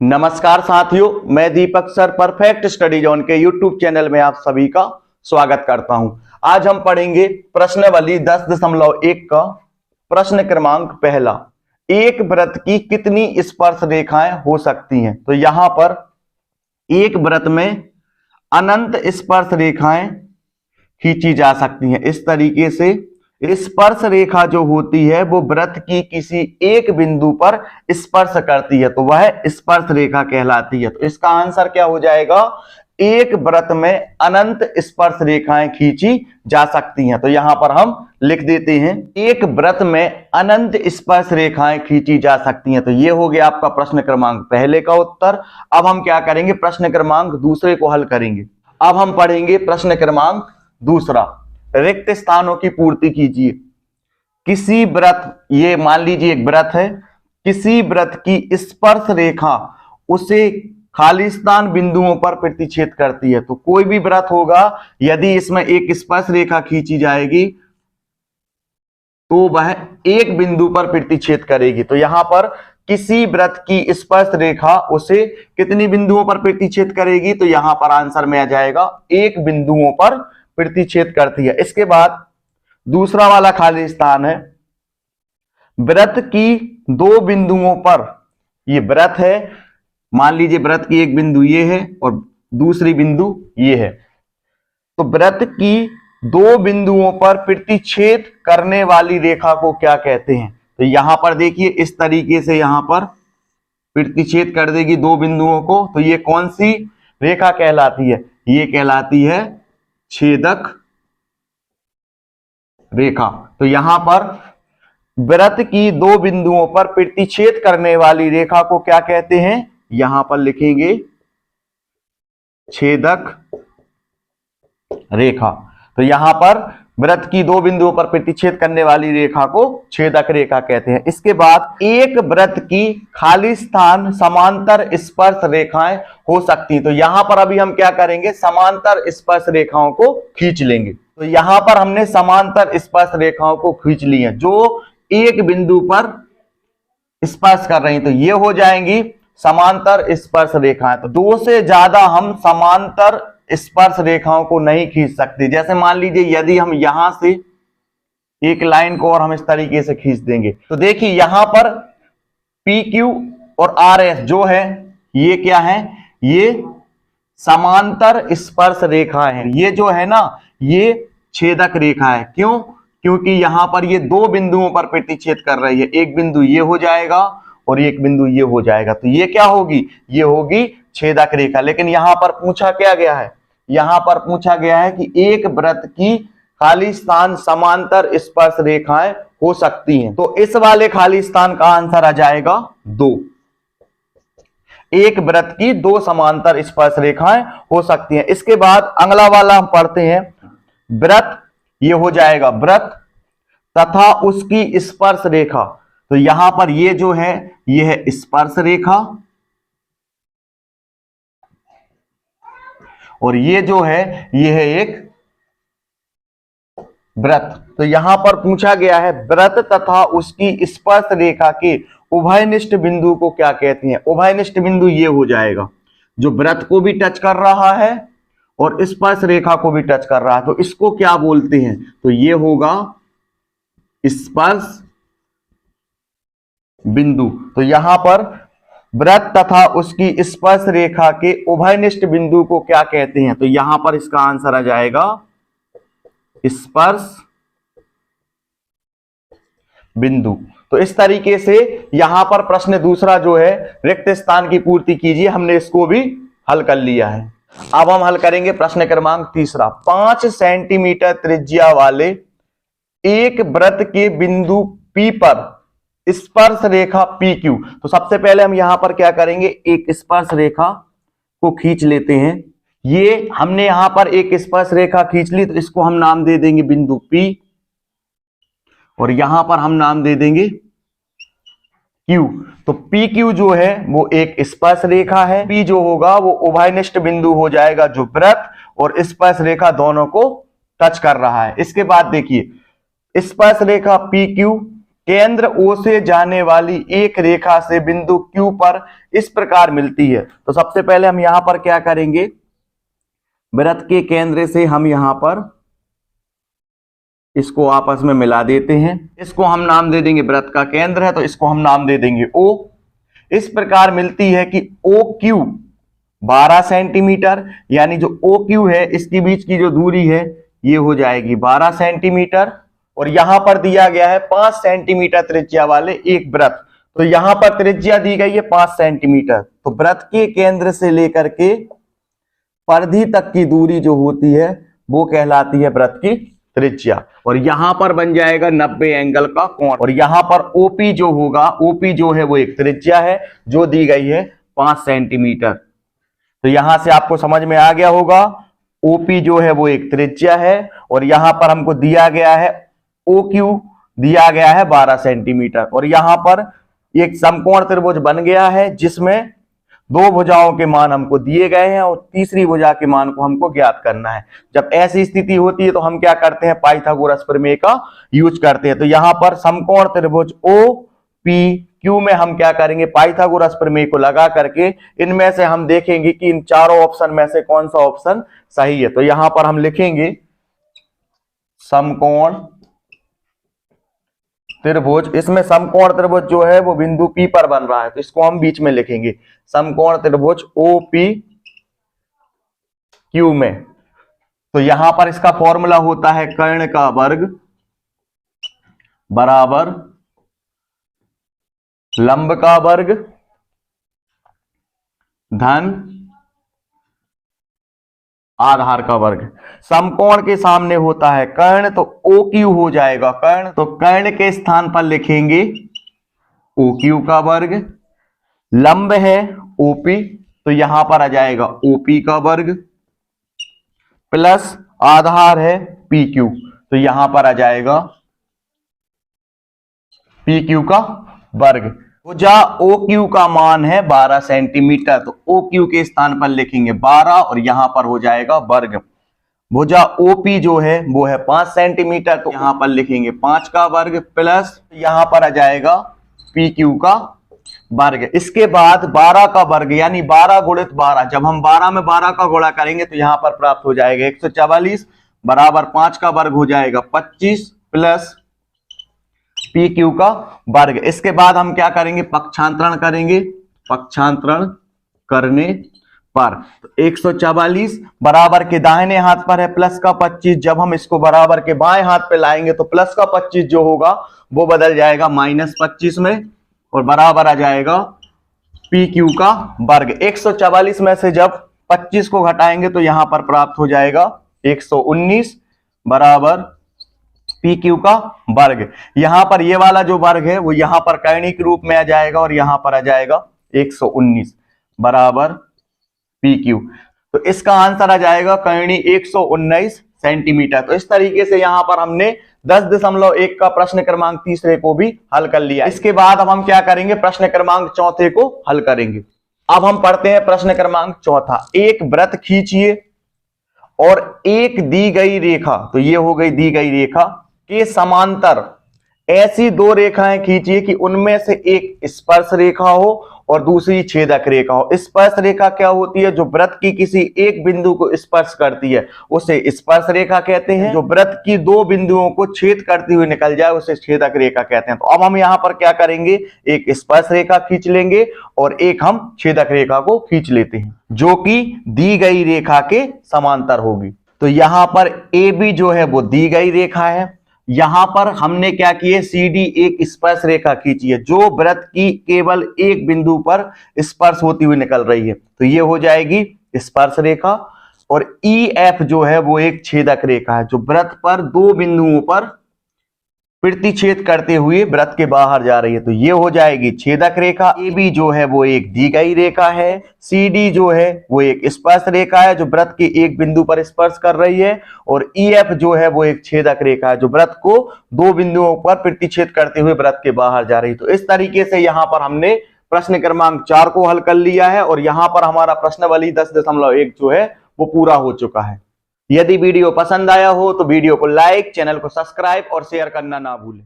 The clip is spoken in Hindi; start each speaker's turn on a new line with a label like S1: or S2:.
S1: नमस्कार साथियों, मैं दीपक सर परफेक्ट स्टडी जोन के यूट्यूब चैनल में आप सभी का स्वागत करता हूं। आज हम पढ़ेंगे प्रश्नावली 10.1 का प्रश्न क्रमांक पहला। एक वृत्त की कितनी स्पर्श रेखाएं हो सकती हैं? तो यहां पर एक वृत्त में अनंत स्पर्श रेखाएं खींची जा सकती हैं। इस तरीके से स्पर्श रेखा जो होती है वो वृत्त की किसी एक बिंदु पर स्पर्श करती है, तो वह स्पर्श रेखा कहलाती है। तो इसका आंसर क्या हो जाएगा? एक वृत्त में अनंत स्पर्श रेखाएं खींची जा सकती हैं। तो यहां पर हम लिख देते हैं एक वृत्त में अनंत स्पर्श रेखाएं खींची जा सकती हैं। तो ये हो गया आपका प्रश्न क्रमांक पहले का उत्तर। अब हम क्या करेंगे? प्रश्न क्रमांक दूसरे को हल करेंगे। अब हम पढ़ेंगे प्रश्न क्रमांक दूसरा। रिक्त स्थानों की पूर्ति कीजिए। किसी वृत्त, ये मान लीजिए एक वृत्त है, किसी वृत्त की स्पर्श रेखा उसे खाली स्थान बिंदुओं पर प्रतिच्छेद करती है। तो कोई भी वृत्त होगा, यदि इसमें एक स्पर्श रेखा खींची जाएगी तो वह एक बिंदु पर प्रतिच्छेद करेगी। तो यहां पर किसी वृत्त की स्पर्श रेखा उसे कितनी बिंदुओं पर प्रतिच्छेद करेगी? तो यहां पर आंसर में आ जाएगा एक बिंदुओं पर प्रतिच्छेद करती है। इसके बाद दूसरा वाला खाली स्थान है, वृत्त की दो बिंदुओं पर, ये वृत्त है, मान लीजिए वृत्त की एक बिंदु ये है और दूसरी बिंदु ये है। तो वृत्त की दो बिंदुओं पर प्रतिच्छेद करने वाली रेखा को क्या कहते हैं? तो यहां पर देखिए इस तरीके से यहां पर प्रतिच्छेद कर देगी दो बिंदुओं को। तो ये कौन सी रेखा कहलाती है? ये कहलाती है छेदक रेखा। तो यहां पर वृत्त की दो बिंदुओं पर प्रतिच्छेद करने वाली रेखा को क्या कहते हैं? यहां पर लिखेंगे छेदक रेखा। तो यहां पर वृत्त की दो बिंदुओं पर प्रतिच्छेद करने वाली रेखा को छेदक रेखा कहते हैं। इसके बाद एक वृत्त की खाली स्थान समांतर स्पर्श रेखाएं हो सकती हैं। तो यहां पर अभी हम क्या करेंगे? समांतर स्पर्श रेखाओं को खींच लेंगे। तो यहां पर हमने समांतर स्पर्श रेखाओं को खींच ली है जो एक बिंदु पर स्पर्श कर रही हैं। तो ये हो जाएंगी समांतर स्पर्श रेखाएं। तो दो से ज्यादा हम समांतर स्पर्श रेखाओं को नहीं खींच सकते। जैसे मान लीजिए यदि हम यहां से एक लाइन को और हम इस तरीके से खींच देंगे, तो देखिए यहां पर PQ और RS जो है ये क्या है? ये समांतर स्पर्श रेखा है। ये जो है ना, ये छेदक रेखा है। क्यों? क्योंकि यहां पर ये दो बिंदुओं पर प्रतिच्छेद कर रही है। एक बिंदु ये हो जाएगा और एक बिंदु ये हो जाएगा। तो ये क्या होगी? ये होगी छेदक रेखा। लेकिन यहां पर पूछा क्या गया है? यहां पर पूछा गया है कि एक वृत्त की खाली स्थान समांतर स्पर्श रेखाएं हो सकती हैं। तो इस वाले खाली स्थान का आंसर आ जाएगा 2। एक वृत्त की दो समांतर स्पर्श रेखाएं हो सकती हैं। इसके बाद अगला वाला हम पढ़ते हैं, वृत्त, ये हो जाएगा वृत्त तथा उसकी स्पर्श रेखा। तो यहां पर ये जो है ये है स्पर्श रेखा और ये जो है ये है एक वृत्त। तो यहां पर पूछा गया है वृत्त तथा उसकी स्पर्श रेखा के उभयनिष्ठ बिंदु को क्या कहते हैं? उभयनिष्ठ बिंदु ये हो जाएगा जो वृत्त को भी टच कर रहा है और स्पर्श रेखा को भी टच कर रहा है। तो इसको क्या बोलते हैं? तो ये होगा स्पर्श बिंदु। तो यहां पर वृत्त तथा उसकी स्पर्श रेखा के उभयनिष्ठ बिंदु को क्या कहते हैं? तो यहां पर इसका आंसर आ जाएगा स्पर्श बिंदु। तो इस तरीके से यहां पर प्रश्न दूसरा जो है रिक्त स्थान की पूर्ति कीजिए, हमने इसको भी हल कर लिया है। अब हम हल करेंगे प्रश्न क्रमांक तीसरा। 5 सेंटीमीटर त्रिज्या वाले एक वृत्त के बिंदु P पर स्पर्श रेखा PQ। तो सबसे पहले हम यहां पर क्या करेंगे? एक स्पर्श रेखा को खींच लेते हैं। ये हमने यहां पर एक स्पर्श रेखा खींच ली, तो इसको हम नाम दे देंगे बिंदु P और यहां पर हम नाम दे देंगे Q। तो PQ जो है वो एक स्पर्श रेखा है। P जो होगा वो उभयनिष्ठ बिंदु हो जाएगा जो वृत्त और स्पर्श रेखा दोनों को टच कर रहा है। इसके बाद देखिए स्पर्श रेखा PQ केंद्र O से जाने वाली एक रेखा से बिंदु Q पर इस प्रकार मिलती है। तो सबसे पहले हम यहां पर क्या करेंगे, वृत्त के केंद्र से हम यहां पर इसको आपस में मिला देते हैं। इसको हम नाम दे देंगे, वृत्त का केंद्र है तो इसको हम नाम दे देंगे O। इस प्रकार मिलती है कि OQ 12 सेंटीमीटर, यानी जो OQ है इसके बीच की जो दूरी है ये हो जाएगी 12 सेंटीमीटर। और यहां पर दिया गया है 5 सेंटीमीटर त्रिज्या वाले एक वृत्त, तो यहां पर त्रिज्या दी गई है 5 सेंटीमीटर। तो वृत्त के केंद्र से लेकर के परिधि तक की दूरी जो होती है वो कहलाती है वृत्त की त्रिज्या। और यहां पर बन जाएगा 90 एंगल का कोण। और यहां पर OP जो होगा, OP जो है वो एक त्रिज्या है जो दी गई है 5 सेंटीमीटर। तो यहां से आपको समझ में आ गया होगा, OP जो है वो एक त्रिज्या है और यहां पर हमको दिया गया है OQ दिया गया है 12 सेंटीमीटर। और यहां पर एक समकोण त्रिभुज बन गया है जिसमें दो भुजाओं के मान हमको दिए गए हैं और तीसरी भुजा के मान को हमको ज्ञात करना है। जब ऐसी स्थिति होती है तो हम क्या करते हैं, पाइथागोरस प्रमेय का यूज करते हैं। तो यहां पर समकोण त्रिभुज OPQ में हम क्या करेंगे, पाइथागोरस प्रमेय को लगा करके इनमें से हम देखेंगे कि इन चारों ऑप्शन में से कौन सा ऑप्शन सही है। तो यहां पर हम लिखेंगे समकोण त्रिभुज, इसमें समकोण त्रिभुज जो है वो बिंदु P पर बन रहा है तो इसको हम बीच में लिखेंगे समकोण त्रिभुज OPQ में। तो यहां पर इसका फॉर्मूला होता है कर्ण का वर्ग बराबर लंब का वर्ग धन आधार का वर्ग। समकोण के सामने होता है कर्ण तो OQ हो जाएगा कर्ण, तो कर्ण के स्थान पर लिखेंगे OQ का वर्ग। लंब है OP तो यहां पर आ जाएगा OP का वर्ग प्लस आधार है PQ तो यहां पर आ जाएगा PQ का वर्ग। भुजा OQ का मान है 12 सेंटीमीटर तो OQ के स्थान पर लिखेंगे 12 और यहां पर हो जाएगा वर्ग। भुजा OP जो है वो है 5 सेंटीमीटर तो यहां पर लिखेंगे 5 का वर्ग प्लस यहां पर आ जाएगा PQ का वर्ग। इसके बाद 12 का वर्ग यानी 12 गुणित 12, जब हम 12 में 12 का गुणा करेंगे तो यहां पर प्राप्त हो जाएगा 144 बराबर 5 का वर्ग हो जाएगा 25 प्लस PQ का वर्ग। इसके बाद हम क्या करेंगे, पक्षांतरण करेंगे। पक्षांतरण करने पर तो 144 बराबर के दाहिने हाथ पर है प्लस का 25, जब हम इसको बराबर के बाएं हाथ पे लाएंगे तो प्लस का 25 जो होगा वो बदल जाएगा -25 में और बराबर आ जाएगा PQ का वर्ग। 144 में से जब 25 को घटाएंगे तो यहां पर प्राप्त हो जाएगा 119 बराबर PQ का वर्ग। यहां पर ये वाला जो वर्ग है वो यहां पर कर्ण के रूप में आ जाएगा और यहां पर आ जाएगा 119 बराबर PQ। तो इसका आंसर आ जाएगा कर्णी 119 सेंटीमीटर। तो इस तरीके से यहां पर हमने 10.1 का प्रश्न क्रमांक तीसरे को भी हल कर लिया। इसके बाद अब हम क्या करेंगे, प्रश्न क्रमांक चौथे को हल करेंगे। अब हम पढ़ते हैं प्रश्न क्रमांक चौथा। एक वृत्त खींचिए और एक दी गई रेखा, तो ये हो गई दी गई रेखा के समांतर ऐसी दो रेखाएं खींचिए कि उनमें से एक स्पर्श रेखा हो और दूसरी छेदक रेखा हो। स्पर्श रेखा क्या होती है, जो वृत्त की किसी एक बिंदु को स्पर्श करती है उसे स्पर्श रेखा कहते हैं। जो वृत्त की दो बिंदुओं को छेद करती हुई निकल जाए उसे छेदक रेखा कहते हैं। तो अब हम यहां पर क्या करेंगे, एक स्पर्श रेखा खींच लेंगे और एक हम छेदक रेखा को खींच लेते हैं जो कि दी गई रेखा के समांतर होगी। तो यहां पर AB जो है वो दी गई रेखा है। यहां पर हमने क्या किए, CD एक स्पर्श रेखा खींची है जो वृत्त की केवल एक बिंदु पर स्पर्श होती हुई निकल रही है, तो ये हो जाएगी स्पर्श रेखा। और EF जो है वो एक छेदक रेखा है जो वृत्त पर दो बिंदुओं पर प्रतिच्छेद करते हुए वृत्त के बाहर जा रही है, तो ये हो जाएगी छेदक रेखा। AB जो है वो एक दी गई रेखा है। CD जो है वो एक स्पर्श रेखा है जो वृत्त के एक बिंदु पर स्पर्श कर रही है। और EF जो है वो एक छेदक रेखा है जो वृत्त को दो बिंदुओं पर प्रतिच्छेद करते हुए वृत्त के बाहर जा रही है। तो इस तरीके से यहां पर हमने प्रश्न क्रमांक 4 को हल कर लिया है और यहां पर हमारा प्रश्नावली 10.1 जो है वो पूरा हो चुका है। यदि वीडियो पसंद आया हो तो वीडियो को लाइक, चैनल को सब्सक्राइब और शेयर करना ना भूलें।